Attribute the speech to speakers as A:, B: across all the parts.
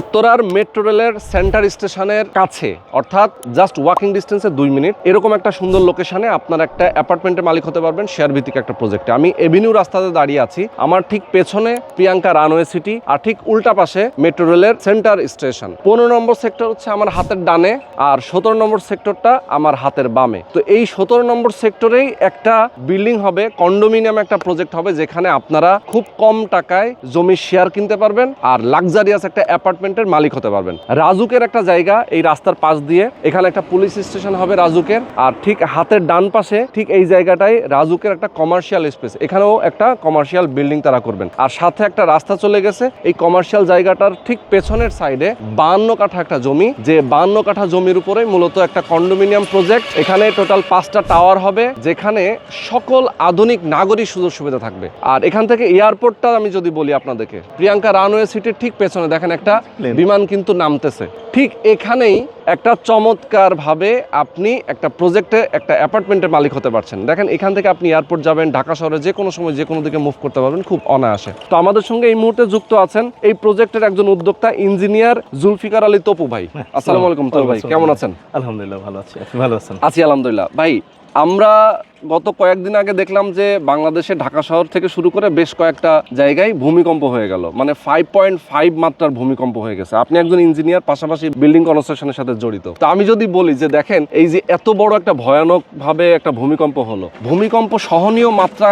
A: উত্তরার মেট্রো রেলের সেন্টার স্টেশনের কাছে অর্থাৎ জাস্ট ওয়াকিং ডিস্টেন্সে 2 মিনিট এরকম একটা সুন্দর লোকেশনে আপনার একটা অ্যাপার্টমেন্টের মালিক হতে পারবেন শেয়ার ভিত্তিক একটা প্রজেক্টে। আমি এভিনিউ রাস্তাতে দাঁড়িয়ে আছি, আমার ঠিক পেছনে প্রিয়াঙ্কা রানওয়ে সিটি আর ঠিক উল্টা পাশে মেট্রো রেলের সেন্টার স্টেশন। 15 নম্বর সেক্টর হচ্ছে আমার হাতের ডানে আর 17 নম্বর সেক্টরটা আমার হাতের বামে। তো এই 17 নম্বর সেক্টরেই একটা বিল্ডিং হবে, কন্ডোমিনিয়াম একটা প্রজেক্ট হবে যেখানে আপনারা খুব কম টাকায় জমি শেয়ার কিনতে পারবেন আর লাক্সারিয়াস একটা অ্যাপার্টমেন্টের মালিক হতে পারবেন। রাজুকের একটা জায়গা এই রাস্তার পাশ দিয়ে, এখানে একটা পুলিশ স্টেশন হবে রাজুকের, আর ঠিক হাতের ডান পাশে ঠিক এই জায়গাটায় রাজুকের একটা কমার্শিয়াল স্পেস, এখানেও একটা কমার্শিয়াল বিল্ডিং তারা করবেন। আর সাথে একটা রাস্তা চলে গেছে এই কমার্শিয়াল জায়গাটার ঠিক পেছনের সাইডে 52 কাঠা একটা জমি, যে 52 কাঠা জমির উপরে মূলত একটা কন্ডোমিনিয়াম প্রজেক্ট। এখানে টোটাল 5টা টাওয়ার হবে যেখানে সকল আধুনিক নাগরিক সুযোগ সুবিধা থাকবে। আর এখান থেকে এয়ারপোর্টটা আমি যদি বলি আপনাদেরকে, প্রিয়াঙ্কা রানওয়ে সিটির ঠিক পেছনে দেখেন একটা বিমান কিন্তু নামতেছে। ঠিক এখানেই একটা চমৎকার ভাবে আপনি একটা প্রজেক্টে একটা অ্যাপার্টমেন্টের মালিক হতে পারছেন। দেখেন এখান থেকে আপনি এয়ারপোর্ট যাবেন, ঢাকা শহরে যে কোনো সময় যে কোনো দিকে মুভ করতে পারবেন খুব অনায়াসে। তো আমাদের সঙ্গে এই মুহূর্তে যুক্ত আছেন এই প্রজেক্টের একজন উদ্যোক্তা ইঞ্জিনিয়ার জুলফিকার আলী তপু ভাই। আসসালামু আলাইকুম তপু ভাই, কেমন আছেন?
B: আলহামদুলিল্লাহ ভালো আছি, আপনি ভালো আছেন?
A: আছি আলহামদুলিল্লাহ। ভাই, আমরা গত কয়েকদিন আগে দেখলাম যে বাংলাদেশে ঢাকা শহর থেকে শুরু করে বেশ কয়েকটা জায়গায় ভূমিকম্প হয়ে গেল, মানে 5.5 মাত্রার ভূমিকম্প হয়ে গেছে। আপনি একজন ইঞ্জিনিয়ার, পাশাপাশি বিল্ডিং কনস্ট্রাকশনের সাথে জড়িত। তো আমি যদি বলি যে দেখেন এই যে এত বড় একটা ভয়ানক ভাবে একটা ভূমিকম্প হলো, ভূমিকম্প সহনীয় মাত্রা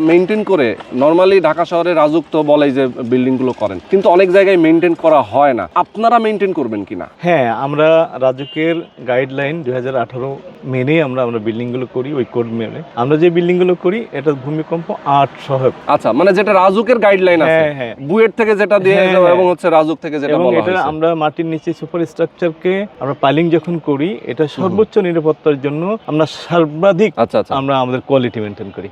A: মেনটেন করে নর্মালি ঢাকা শহরে রাজুক তো বলে যে বিল্ডিং গুলো করেন, কিন্তু অনেক জায়গায় মেনটেন করা হয় না। আপনারা মেনটেন করবেন কিনা?
B: হ্যাঁ, আমরা রাজুকের গাইডলাইন 2018 মেনে আমরা বিল্ডিং গুলো করি, ওই কোড মেনে আমরা যে বিল্ডিং গুলো করি এটা ভূমিকম্প 8 সহায়ক।
A: আচ্ছা, মানে যেটা রাজুকের গাইডলাইন আছে,
B: হ্যাঁ,
A: বুয়েট থেকে যেটা দিয়ে যাবে এবং হচ্ছে রাজুক থেকে যেটা বলা হয়েছে,
B: আমরা মাটির নিচে সুপার স্ট্রাকচারকে আমরা পাইলিং যখন করি এটা সর্বোচ্চ নিরাপত্তার জন্য আমরা সর্বাধিক আমরা আমাদের কোয়ালিটি মেইনটেইন করি।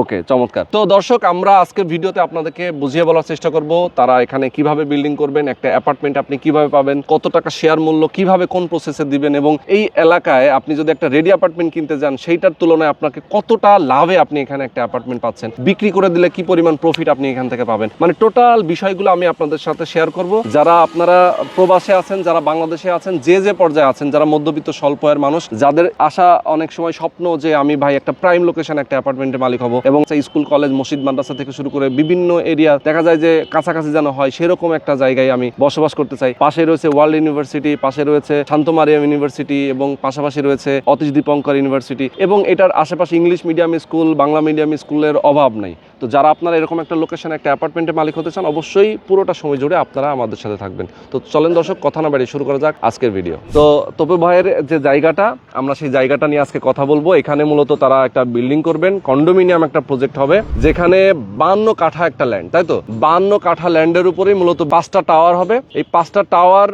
A: ওকে, চমৎকার। তো দর্শক, আমরা আজকের ভিডিওতে আপনাদেরকে বুঝিয়ে বলার চেষ্টা করব তারা এখানে কিভাবে বিল্ডিং করবেন, একটা অ্যাপার্টমেন্ট আপনি কিভাবে পাবেন, কত টাকা শেয়ার মূল্য, কিভাবে কোন প্রসেসে দিবেন, এবং এই এলাকায় আপনি যদি একটা রেডি অ্যাপার্টমেন্ট কিনতে যান সেইটার তুলনায় আপনাকে কতটা লাভে আপনি এখানে একটা অ্যাপার্টমেন্ট পাচ্ছেন, বিক্রি করে দিলে কি পরিমাণ প্রফিট আপনি এখান থেকে পাবেন, মানে টোটাল বিষয়গুলো আমি আপনাদের সাথে শেয়ার করব। যারা আপনারা প্রবাসে আছেন, যারা বাংলাদেশে আছেন, যে পর্যায়ে আছেন, যারা মধ্যবিত্ত স্বল্প আয়ের মানুষ, যাদের আশা অনেক সময় স্বপ্ন যে আমি ভাই একটা প্রাইম লোকেশন একটা অ্যাপার্টমেন্টের মালিক হব, এবং স্কুল কলেজ মসজিদ মাদ্রাসা থেকে শুরু করে বিভিন্ন এরিয়া দেখা যায় যে কাছাকাছি যেন হয় সেরকম একটা জায়গায় আমি বসবাস করতে চাই। পাশে রয়েছে ওয়ার্ল্ড ইউনিভার্সিটি, পাশে রয়েছে শান্ত মারিয়াম ইউনিভার্সিটি, এবং পাশাপাশি রয়েছে অতীশ দীপঙ্কর ইউনিভার্সিটি, এবং এটার আশেপাশে English medium school, Bangla medium স্কুলের অভাব নাই। তো যারা আপনারা এরকম একটা লোকেশন একটা অ্যাপার্টমেন্টের মালিক হতে চান, অবশ্যই পুরোটা সময় জুড়ে আপনারা আমাদের সাথে থাকবেন। তো চলেন দর্শক, কথা না বাড়িয়ে শুরু করা যাক আজকের ভিডিও। তো তপু ভাইয়ের যে জায়গাটা, আমরা সেই জায়গাটা নিয়ে আজকে কথা বলবো। এখানে মূলত তারা একটা বিল্ডিং করবেন, কন্ডোমিনিয়াম একটা প্রজেক্ট হবে যেখানে 52 কাঠা একটা ল্যান্ড, তাই তো 52 কাঠা ল্যান্ডের উপরেই মূলত 5টা টাওয়ার হবে। এই 5টা টাওয়ার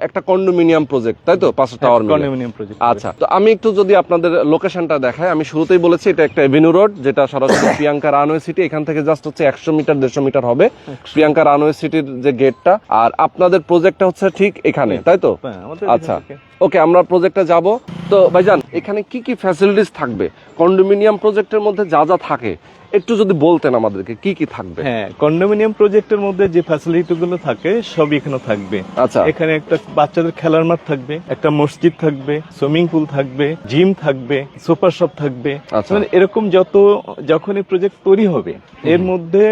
A: একটা কন্ডোমিনিয়াম প্রজেক্ট, তাই তো 5টা টাওয়ার কন্ডোমিনিয়াম প্রজেক্ট। আচ্ছা, তো আমি একটু যদি আপনাদের লোকেশনটা দেখাই, আমি শুরুতেই বলেছি এটা একটা এভিনিউ রোড, যেটা সরাসরি প্রিয়াঙ্কা রানওয়ে সিটি। এখান থেকে জাস্ট হচ্ছে 100 মিটার 150 মিটার হবে প্রিয়াঙ্কা রানওয়ে সিটির যে গেটটা। আর আপনাদের প্রজেক্টটা হচ্ছে ঠিক এখানে, তাই তো? আচ্ছা, ওকে, আমরা প্রজেক্টে যাব। তো ভাইজান, এখানে কি কি ফ্যাসিলিটিস থাকবে? কন্ডোমিনিয়াম প্রজেক্টের মধ্যে যা যা থাকে একটু যদি বলতেন আমাদেরকে, কি কি থাকবে?
B: হ্যাঁ, কন্ডোমিনিয়াম প্রজেক্টের মধ্যে যে ফ্যাসিলিটি গুলো থাকে সবই এখানে থাকবে।
A: আচ্ছা,
B: এখানে একটা বাচ্চাদের খেলার মাঠ থাকবে, একটা মসজিদ থাকবে, সুইমিং পুল থাকবে, জিম থাকবে, সুপার শপ থাকবে। মানে এরকম যখনই প্রজেক্ট তৈরি হবে এর মধ্যে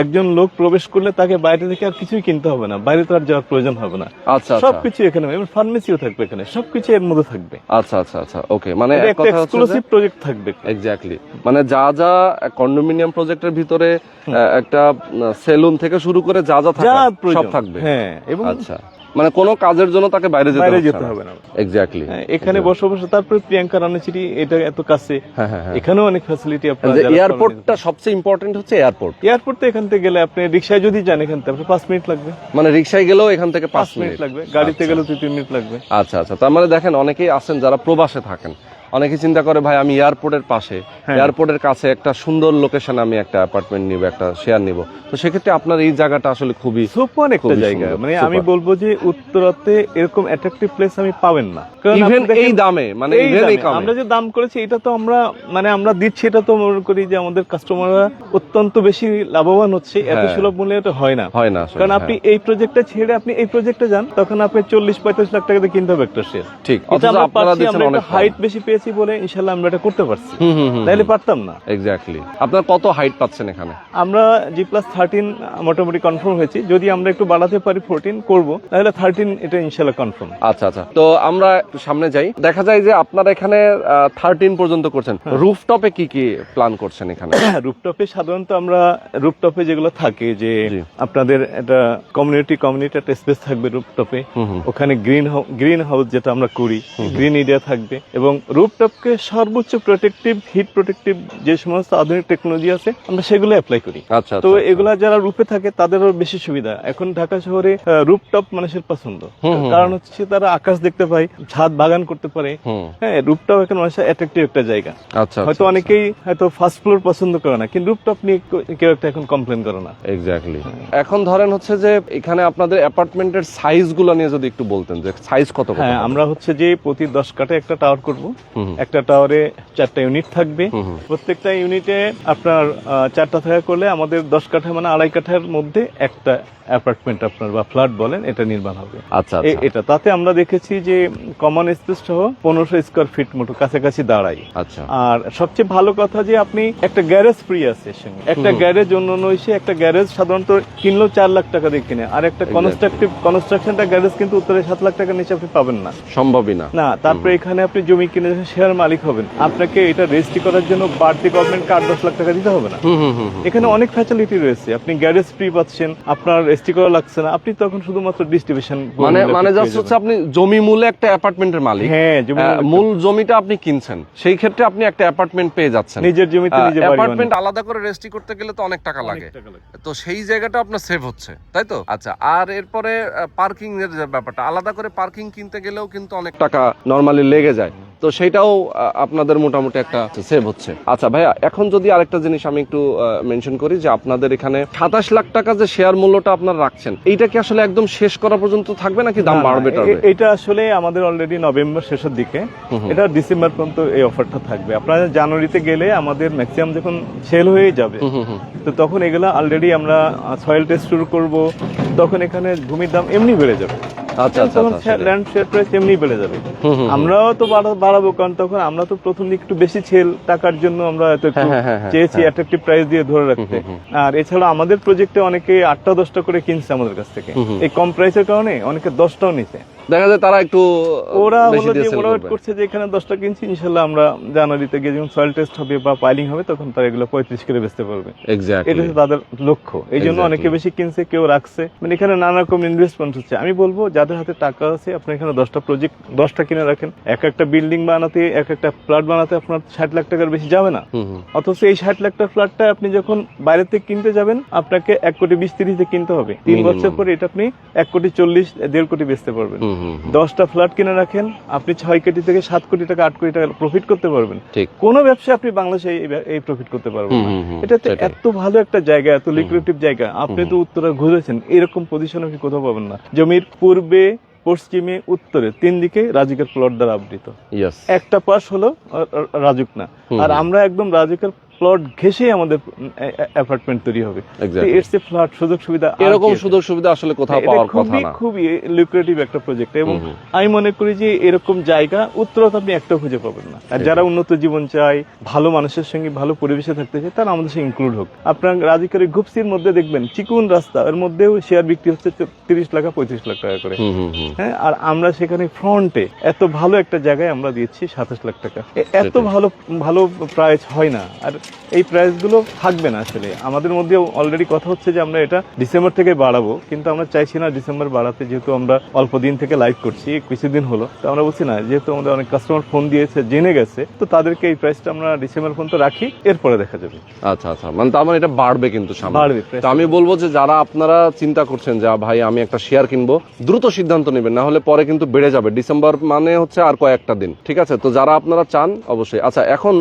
B: একজন লোক প্রবেশ করলে তাকে বাইরে থেকে আর কিছুই কিনতে হবে না, বাইরে তো আর যাওয়ার প্রয়োজন হবে না।
A: আচ্ছা,
B: সবকিছু এখানে, ফার্মেসিও থাকবে এখানে, সবকিছু এর মধ্যে থাকবে।
A: আচ্ছা, ওকে, মানে
B: একটা এক্সক্লুসিভ প্রজেক্ট থাকবে।
A: এক্স্যাক্টলি, মানে যা যা কন্ডোমিনিয়াম প্রজেক্টের ভিতরে একটা সেলুন থেকে শুরু করে যা যা সব থাকবে।
B: হ্যাঁ, এবং
A: আচ্ছা, মানে কোনো কাজের জন্য তাকে বাইরে যেতে হবে না। এক্স্যাক্টলি,
B: এখানে বসে তারপরে প্রিয়াঙ্কা রানওয়ে সিটি, এটা এত কাছে, এখানেও অনেক ফ্যাসিলিটি আপনারা।
A: এয়ারপোর্টটা সবচেয়ে ইম্পর্টেন্ট হচ্ছে এয়ারপোর্ট
B: তো এখান থেকে গেলে আপনি রিকশায় যদি যান এখান থেকে 5 মিনিট লাগবে,
A: মানে রিকশায় গেলেও এখান থেকে 5 মিনিট
B: লাগবে, গাড়িতে গেলেও 2-3 মিনিট লাগবে।
A: আচ্ছা, তার মানে দেখেন অনেকেই আছেন যারা প্রবাসে থাকেন, অনেকে চিন্তা করে ভাই আমি এয়ারপোর্টের পাশে,
B: হ্যাঁ।
A: এয়ারপোর্টের কাছে একটা সুন্দর লোকেশন আমি একটা অ্যাপার্টমেন্ট নিব, একটা শেয়ার নিব, তো সেক্ষেত্রে আপনার এই জায়গাটা আসলে খুবই
B: সুপার একটা
A: খুবই
B: জায়গা,
A: সুন্দর,
B: মানে আমি
A: super।
B: বলবো যে উত্তরাতে এরকম অ্যাট্রাকটিভ প্লেস আমি পাবেন না। কারণ
A: ইভেন
B: আপনি দেখেন,
A: এই দামে, মানে
B: এই
A: ইভেন এই
B: দামে
A: কমে।
B: আমরা যে দাম করেছি এটা তো আমরা দিচ্ছি, এটা তো মনে করি যে আমাদের কাস্টমাররা অত্যন্ত বেশি লাভবান হচ্ছে। এত
A: হ্যাঁ।
B: সুলভ মূল্যে এটা হয় না।
A: হয় না আসলে,
B: কারণ
A: হ্যাঁ।
B: আপনি এই প্রজেক্টটা ছেড়ে আপনি এই প্রজেক্টে যান, তখন আপনি 40-45 লাখ টাকা দিয়ে কিনতে হবে একটা শেয়ার।
A: ঠিক,
B: এটা
A: অথচ
B: আমরা
A: আপনারা
B: পাচ্ছি,
A: দিচ্ছেন
B: আমরা
A: অনেক
B: হাইট বেশি পেয়েছি বলে ইনশাল্লাহ আমরা এটা করতে পারছি,
A: হুম।
B: তাইলে পারতাম না।
A: এক্স্যাক্টলি। আপনার কত হাইট পাচ্ছেন এখানে?
B: আমরা G+13 মোটামুটি কনফার্ম হয়েছি, যদি আমরা একটু বাড়াতে পারি 14 করব, তাহলে 13 এটা ইনশাল্লাহ কনফার্ম।
A: আচ্ছা, তো আমরা একটু সামনে যাই। দেখা যায় যে আপনারা এখানে 13 পর্যন্ত করছেন। রুফটপে কি কি প্ল্যান করছেন এখানে?
B: রুফটপে সাধারণত আমরা রুফটপে যেগুলো থাকে যে
A: জি।
B: আপনাদের একটা কমিউনিটি একটা স্পেস থাকবে রুফটপে, ওখানে গ্রিন হাউস যেটা আমরা করি, গ্রিন এরিয়া থাকবে, এবং রুফটপকে সর্বোচ্চ হিট প্রোটেক্টিভ যে সমস্ত আধুনিক টেকনোলজি আছে আমরা সেগুলো অ্যাপ্লাই করি।
A: আচ্ছা,
B: তো এগুলা যারা রূপে থাকে তাদেরও বেশি সুবিধা। এখন ঢাকা শহরে রুফটপ মানুষের পছন্দ, কারণ হচ্ছে তারা আকাশ দেখতে পায়, ছাদ বাগান করতে পারে। হ্যাঁ, রুফটপ এখন মানুষের অ্যাট্রাকটিভ একটা জায়গা।
A: আচ্ছা,
B: হয়তো অনেকেই হয়তো ফার্স্ট ফ্লোর পছন্দ করে না, কিন্তু রুফটপ নিয়ে কেউ একটা এখন কমপ্লেন করে না।
A: এক্স্যাক্টলি। এখন ধরেন হচ্ছে যে এখানে আপনাদের অ্যাপার্টমেন্টের সাইজ গুলো নিয়ে যদি একটু বলতেন যে সাইজ কত?
B: হ্যাঁ, আমরা হচ্ছে যে প্রতি 10 কাঠা একটা টাওয়ার করব। একটা টাওয়ারে 4টা ইউনিট থাকবে। প্রত্যেকটা ইউনিটে আপনার 4টা থাকা করলে আমাদের 10 কাঠা মানে 2.5 কাঠার মধ্যে একটা অ্যাপার্টমেন্ট আপনার বা ফ্ল্যাট বলেন এটা নির্মাণ হবে।
A: আচ্ছা,
B: এটা তাতে আমরা দেখেছি যে কমন স্পেস সহ 1500 স্কয়ার ফিট মতো কাছাকাছি দাঁড়ায়।
A: আচ্ছা।
B: আর সবচেয়ে ভালো কথা যে আপনি একটা গ্যারেজ ফ্রি আছে সঙ্গে। একটা গ্যারেজ অন্য এসে একটা গ্যারেজ সাধারণত কিনলেও 4 লাখ টাকা দিয়ে কিনে, আর একটা কনস্ট্রাকশনটা গ্যারেজ কিন্তু উত্তরে 7 লাখ টাকার নিচে আপনি পাবেন না,
A: সম্ভবই না।
B: তারপরে এখানে আপনি জমি কিনে যখন শেয়ার মালিক হবেন, আপনাকে এটা রেজিস্ট্রি করার জন্য বাড়তি গভর্নমেন্টকে 8-10 লাখ টাকা দিতে হবে না। এখানে অনেক ফ্যাসিলিটি রয়েছে, আপনি গ্যারেজ ফ্রি পাচ্ছেন, আপনার রেজিস্ট্রি করা লাগছে না, আপনি তখন শুধুমাত্র ডিস্ট্রিবিউশন
A: মানে জাস্ট হচ্ছে আপনি জমি মূলে একটা অ্যাপার্টমেন্টের মালিক।
B: হ্যাঁ,
A: মূল জমিটা আপনি কিনছেন, সেই ক্ষেত্রে আপনি একটা অ্যাপার্টমেন্ট পেয়ে যাচ্ছেন।
B: নিজের জমিতে নিজে বাড়ি
A: অ্যাপার্টমেন্ট আলাদা করে রেজিস্ট্রি করতে গেলে তো অনেক টাকা লাগে, তো সেই জায়গাটা আপনার সেভ হচ্ছে, তাই তো? আচ্ছা, আর এরপরে পার্কিং এর যে ব্যাপারটা, আলাদা করে পার্কিং কিনতে গেলেও কিন্তু অনেক টাকা নরমালি লেগে যায়, তো সেটাও আপনাদের মোটামুটি একটা সেভ হচ্ছে। আচ্ছা ভাইয়া, এখন যদি আরেকটা জিনিস আমি একটু মেনশন করি যে আপনাদের এখানে 27 লাখ টাকা যে শেয়ার মূল্যটা আপনারা রাখছেন, এইটা কি আসলে একদম শেষ করা পর্যন্ত থাকবে নাকি দাম বাড়বে?
B: এটা আসলে আমাদের অলরেডি নভেম্বর শেষের দিকে, এটা ডিসেম্বর পর্যন্ত এই অফারটা থাকবে। আপনারা জানুয়ারিতে গেলে আমাদের ম্যাক্সিমাম যখন সেল হয়ে যাবে, তো তখন এগুলা অলরেডি আমরা সয়েল টেস্ট শুরু করব, তখন এখানে ভূমির দাম এমনি বেড়ে যাবে।
A: আচ্ছা,
B: ল্যান্ড শেয়ার প্রাইস এমনি বেড়ে যাবে। আমরাও তো বাড়াবো, কারণ তখন আমরা তো প্রথম দিকে একটু বেশি সেল টাকার জন্য আমরা চেয়েছি অ্যাট্রাকটিভ প্রাইস দিয়ে ধরে রাখতে। আর এছাড়া আমাদের প্রজেক্টে অনেকে 8টা-10টা করে কিনছে আমাদের কাছ থেকে, এই কম প্রাইসের কারণে অনেকে 10টাও নিছে।
A: দেখা যায় তারা একটু
B: ওরা হলো যে মোটামুটি করছে যে এখানে 10টা কিনছি, ইনশাল্লাহ আমরা জানুয়ারিতে গিয়ে যখন সয়েল টেস্ট হবে বা পাইলিং হবে তখন তারা এগুলো 35 করে বেচতে পারবে। এটা হচ্ছে তাদের লক্ষ্য, এই জন্য অনেকে বেশি কিনছে, কেউ রাখছে, মানে এখানে নানা রকম ইনভেস্টমেন্ট হচ্ছে। আমি বলবো যাদের হাতে টাকা আছে আপনি এখানে 10টা কিনে রাখেন। একটা বিল্ডিং বানাতে, একটা ফ্ল্যাট বানাতে আপনার 60 লাখ টাকার বেশি যাবে না, অথচ এই 60 লাখ টাকার ফ্ল্যাটটা আপনি যখন বাইরে থেকে কিনতে যাবেন আপনাকে 1,20,30,000 কিনতে হবে। 3 বছর পরে এটা আপনি 1,40,000, 1.5 কোটি বেচতে পারবেন। 10টা ফ্ল্যাট কিনে রাখেন, আপনি 6 কোটি থেকে 7 কোটি টাকা, 8 কোটি টাকা প্রফিট করতে পারবেন। কোন ব্যবসা আপনি বাংলাদেশে এই প্রফিট করতে পারবেন না। এটা এত ভালো একটা জায়গা, এত লিকুইডিটি জায়গা, আপনি তো উত্তরে ঘুরেছেন, এরকম পজিশন আপনি কোথাও পাবেন না। জমির পূর্বে, পশ্চিমে, উত্তরে 3 দিকে রাজুকের প্লট দ্বারা আবৃত। একটা পাশ হলো রাজুক না, আর আমরা একদম রাজুকের প্লট ঘেঁষে আমাদের অ্যাপার্টমেন্ট তৈরি হবে। এর চেয়ে ফ্ল্যাট সুযোগ সুবিধা,
A: এরকম সুযোগ সুবিধা আসলে কোথাও পাওয়ার কথা না।
B: খুবই লুক্রেটিভ একটা প্রজেক্ট, এবং আমি মনে করি যে এরকম জায়গা উত্তরত আপনি একটাও খুঁজে পাবেন না। আর যারা উন্নত জীবন চায়, ভালো মানুষের সঙ্গে ভালো পরিবেশে থাকতে চায়, তারা আমাদের সঙ্গে ইনক্লুড হোক। আপনার রাজুকের গুপসির মধ্যে দেখবেন চিকুন রাস্তা, এর মধ্যেও শেয়ার বিক্রি হচ্ছে 30 লাখ 35 লাখ টাকা করে। হ্যাঁ, আর আমরা সেখানে ফ্রন্টে এত ভালো একটা জায়গায় আমরা দিচ্ছি 27 লাখ টাকা। এত ভালো ভালো প্রাইস হয় না। আর এই প্রাইসগুলো থাকবে না। আসলে আমাদের মধ্যে অলরেডি কথা হচ্ছে যে আমরা এটা ডিসেম্বর থেকে বাড়াবো, কিন্তু আমরা চাইছি না ডিসেম্বর বাড়াতে, যেহেতু আমরা অল্প দিন থেকে লাইভ করছি, কিছুদিন হলো, তো আমরা বলছি না, যেহেতু আমাদের অনেক কাস্টমার ফোন দিয়েছে, জেনে গেছে, তো তাদেরকে এই প্রাইসটা আমরা ডিসেম্বর পর্যন্ত রাখি, এরপরে দেখা যাবে।
A: আচ্ছা আচ্ছা, মানে তার মানে এটা বাড়বে কিন্তু সামনে।
B: বাড়বে।
A: তো আমি বলবো যে যারা আপনারা চিন্তা করছেন যে ভাই আমি একটা শেয়ার কিনবো, দ্রুত সিদ্ধান্ত নেবেন, না হলে পরে কিন্তু বেড়ে যাবে। ডিসেম্বর মানে হচ্ছে আর কয়েকটা দিন, ঠিক আছে? তো যারা আপনারা চান অবশ্যই। আচ্ছা, এখন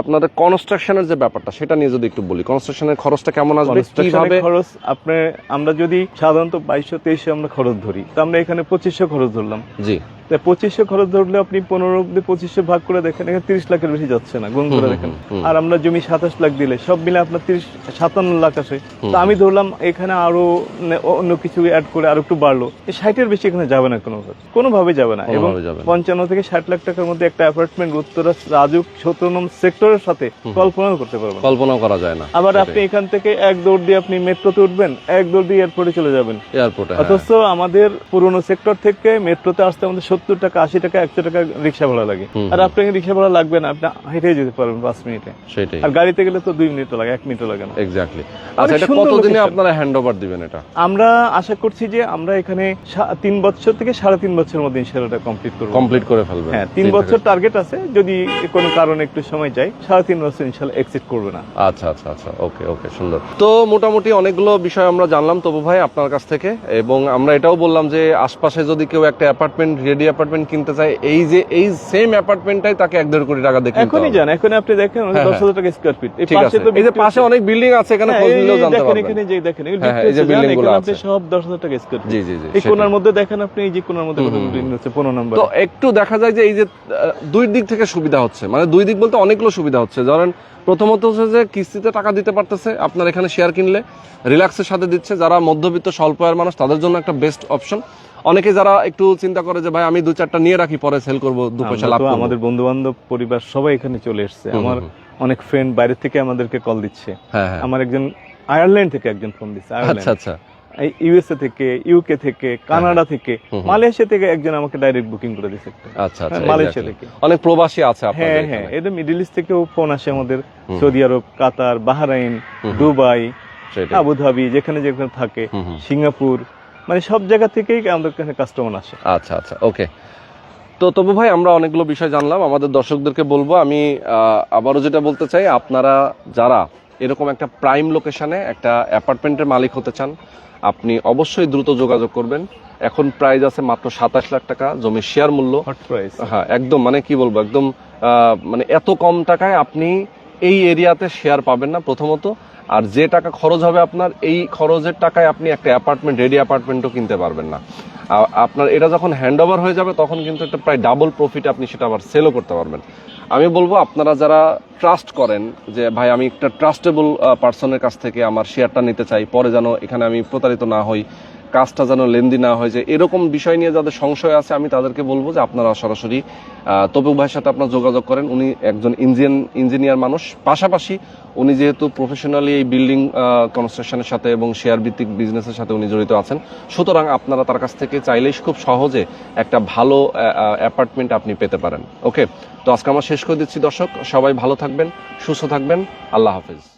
A: আপনাদের কনস্ট্রাকশনের যে ব্যাপারটা সেটা নিয়ে যদি একটু বলি, কনস্ট্রাকশনের খরচটা কেমন আসবে, কিভাবে
B: খরচ? আপনার আমরা যদি সাধারণত 2200-2300 আমরা খরচ ধরি, তো আমরা এখানে 2500 খরচ ধরলাম।
A: জি,
B: 2500 খরচ ধরলে আপনি 15 অব্দি 2500 ভাগ করে দেখেন, এখানে 30 লাখের বেশি যাচ্ছে না, গুণ করে দেখেন। আর আমরা জমি 27 লাখ দিলে সব মিলে আপনার 57 লাখ আসে। তো আমি ধরলাম এখানে আরো অন্য কিছু অ্যাড করে আরো একটু বাড়লো, 60-এর বেশি এখানে যাবে না, কোনোভাবে যাবে না। এবং 55 থেকে 60 লাখ টাকার মধ্যে একটা অ্যাপার্টমেন্ট উত্তরা রাজুক 17 নং সেক্টরের সাথে কল্পনাও করতে পারবেন,
A: কল্পনাও করা যায় না।
B: আবার আপনি এখান থেকে এক দৌড় দিয়ে আপনি মেট্রোতে উঠবেন, এক দৌড় দিয়ে এয়ারপোর্টে চলে যাবেন।
A: এয়ারপোর্টে,
B: অথচ আমাদের পুরোনো সেক্টর থেকে মেট্রোতে আসতে আমাদের 70 টাকা, 80 টাকা, 100 টাকা রিক্সা ভাড়া লাগে। আর আপনাকে রিক্সা ভাড়া লাগবে না, আপনি হেঁটে যেতে পারবেন 5 মিনিটে।
A: সেটাই।
B: আর গাড়িতে গেলে তো 2 মিনিট লাগে, 1 মিনিটও লাগে না।
A: এক্স্যাক্টলি। আচ্ছা, এটা কতদিনে আপনারা হ্যান্ডওভার দিবেন এটা?
B: আমরা আশা করছি যে আমরা এখানে 3 বছর থেকে 3.5 বছরের মধ্যে ইনশাআল্লাহ এটা কমপ্লিট করে ফেলবেন। হ্যাঁ, 3 বছর টার্গেট আছে, যদি কোনো কারণে একটু সময় যায় 3.5 বছর ইনশাআল্লাহ এক্সিট করবে না।
A: আচ্ছা আচ্ছা আচ্ছা, ওকে ওকে, সুন্দর। তো মোটামুটি অনেকগুলো বিষয় আমরা জানলাম তবু ভাই আপনার কাছ থেকে, এবং আমরা এটাও বললাম যে আশপাশে যদি কেউ একটা অ্যাপার্টমেন্ট, রেডি অ্যাপার্টমেন্ট কিনতে চায়, এই যে এই সেম অ্যাপার্টমেন্টটাই তাকে 1.5 কোটি টাকা দেখে
B: এখনই যান, এখন আপনি দেখেন 10,000 টাকা স্কয়ার ফিট।
A: এই পাশে তো এই যে পাশে অনেক বিল্ডিং আছে, এখানে খোঁজ নিলেও জানতে পারবেন।
B: এখানে যে দেখেন
A: এই যে বিল্ডিংগুলো আছে,
B: আপনি সব 10,000 টাকা স্কয়ার ফিট।
A: জি জি জি।
B: এই কোণার মধ্যে দেখেন আপনি, এই যে কোণার মধ্যে কত বিল্ডিং হচ্ছে 15 নম্বর।
A: তো একটু দেখা যায় যে এই যে দুই দিক থেকে সুবিধা হচ্ছে, মানে দুই দিক বলতে অনেকগুলো সুবিধা হচ্ছে। ধরেন প্রথমত হচ্ছে যে কিস্তিতে টাকা দিতে পারতেছে, আপনার এখানে শেয়ার কিনলে রিল্যাক্সের সাথে দিচ্ছে। যারা মধ্যবিত্ত স্বল্প আয়ের মানুষ তাদের জন্য একটা বেস্ট অপশন। অনেকে যারা একটু চিন্তা করে যে ভাই আমি 2-4টা নিয়ে রাখি, পরে সেল করবো, 2 পয়সা লাভ করব।
B: আমাদের বন্ধু বান্ধব পরিবার সবাই এখানে চলে এসেছে। আমার অনেক ফ্রেন্ড বাইরে থেকে আমাদেরকে কল দিচ্ছে। আমার একজন আয়ারল্যান্ড থেকে একজন ফোন দিচ্ছে,
A: আচ্ছা আচ্ছা,
B: ইউএসএ থেকে, ইউকে থেকে, কানাডা থেকে, মালয়েশিয়া থেকে একজন আমাকে ডাইরেক্ট বুকিং করে দিয়েছে।
A: আচ্ছা আচ্ছা,
B: মালয়েশিয়া থেকে
A: অনেক প্রবাসী আছে আপনাদের।
B: হ্যাঁ হ্যাঁ, এটা মিডল ইস্ট থেকেও ফোন আসে আমাদের, সৌদি আরব, কাতার, বাহরাইন, দুবাই, আবুধাবি, যেখানে যেখানে থাকে, সিঙ্গাপুর, মানে সব জায়গা থেকেই আমাদের কাছে কাস্টমার আসে।
A: আচ্ছা আচ্ছা, ওকে। তো তবু ভাই আমরা অনেকগুলো বিষয় জানলাম, আমাদের দর্শকদেরকে বলবো, আমি আবারও যেটা বলতে চাই, আপনারা যারা এরকম একটা প্রাইম লোকেশনে একটা অ্যাপার্টমেন্টের মালিক হতে চান, আপনি অবশ্যই দ্রুত যোগাযোগ করবেন। এখন প্রাইস আছে মাত্র 27 লাখ টাকা, জমির শেয়ার মূল্য। হ্যাঁ, একদম মানে কি বলবো, একদম মানে এত কম টাকায় আপনি এই এরিয়াতে শেয়ার পাবেন না প্রথমত। আর যে টাকা খরচ হবে আপনার, এই খরচের টাকায় আপনি একটা অ্যাপার্টমেন্ট, রেডি অ্যাপার্টমেন্টও কিনতে পারবেন না। আপনার এটা যখন হ্যান্ড ওভার হয়ে যাবে তখন কিন্তু একটা প্রায় ডাবল প্রফিট আপনি সেটা আবার সেলও করতে পারবেন। আমি বলবো আপনারা যারা ট্রাস্ট করেন যে ভাই আমি একটা ট্রাস্টেবল পার্সনের কাছ থেকে আমার শেয়ারটা নিতে চাই, পরে যেন এখানে আমি প্রতারিত না হই, কাজটা যেন লেন্দি না হয়, যে এরকম বিষয় নিয়ে যাদের সংশয় আছে, আমি তাদেরকে বলবো যে আপনারা সরাসরি তৌফিক ভাইয়ের সাথে আপনার যোগাযোগ করেন। উনি একজন ইঞ্জিনিয়ার মানুষ, পাশাপাশি উনি যেহেতু প্রফেশনালি এই বিল্ডিং কনস্ট্রাকশনের সাথে এবং শেয়ার ভিত্তিক বিজনেসের সাথে উনি জড়িত আছেন, সুতরাং আপনারা তার কাছ থেকে চাইলেই খুব সহজে একটা ভালো অ্যাপার্টমেন্ট আপনি পেতে পারেন। ওকে, তো আজকে আমরা শেষ করে দিচ্ছি দর্শক, সবাই ভালো থাকবেন, সুস্থ থাকবেন, আল্লাহ হাফেজ।